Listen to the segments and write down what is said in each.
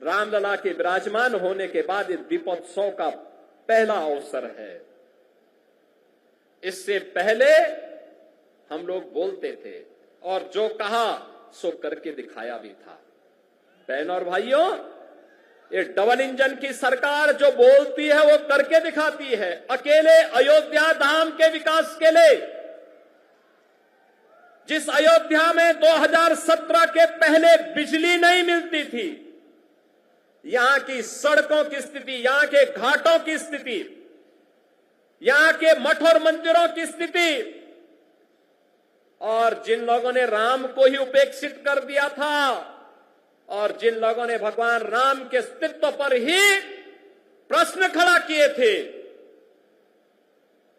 रामलला के विराजमान होने के बाद इस दीपोत्सव का पहला अवसर है। इससे पहले हम लोग बोलते थे और जो कहा सो करके दिखाया भी था। बहनों और भाइयों, ये डबल इंजन की सरकार जो बोलती है वो करके दिखाती है। अकेले अयोध्या धाम के विकास के लिए, जिस अयोध्या में 2017 के पहले बिजली नहीं मिलती थी, यहां की सड़कों की स्थिति, यहां के घाटों की स्थिति, यहां के मठ और मंदिरों की स्थिति, और जिन लोगों ने राम को ही उपेक्षित कर दिया था और जिन लोगों ने भगवान राम के अस्तित्व पर ही प्रश्न खड़ा किए थे,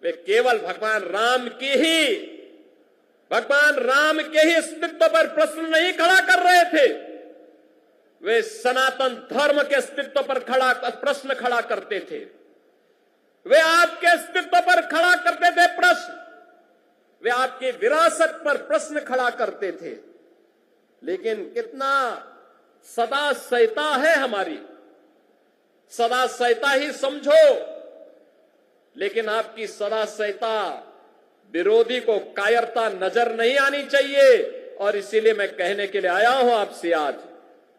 वे केवल भगवान राम के ही अस्तित्व पर प्रश्न नहीं खड़ा कर रहे थे, वे सनातन धर्म के अस्तित्व पर प्रश्न खड़ा करते थे। वे आपके अस्तित्व पर खड़ा करते थे प्रश्न, वे आपकी विरासत पर प्रश्न खड़ा करते थे। लेकिन कितना सदा सहता है हमारी, सदा सहता ही समझो, लेकिन आपकी सदा सहता विरोधी को कायरता नजर नहीं आनी चाहिए। और इसीलिए मैं कहने के लिए आया हूं आपसे आज,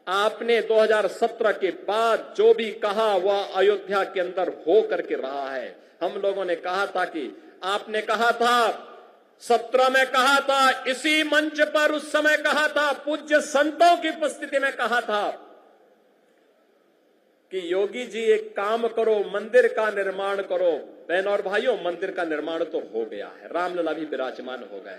आपने 2017 के बाद जो भी कहा वह अयोध्या के अंदर हो करके रहा है। हम लोगों ने कहा था कि आपने कहा था 17 में कहा था, इसी मंच पर उस समय कहा था, पूज्य संतों की उपस्थिति में कहा था कि योगी जी एक काम करो, मंदिर का निर्माण करो। बहनों और भाइयों, मंदिर का निर्माण तो हो गया है, रामलला भी विराजमान हो गए।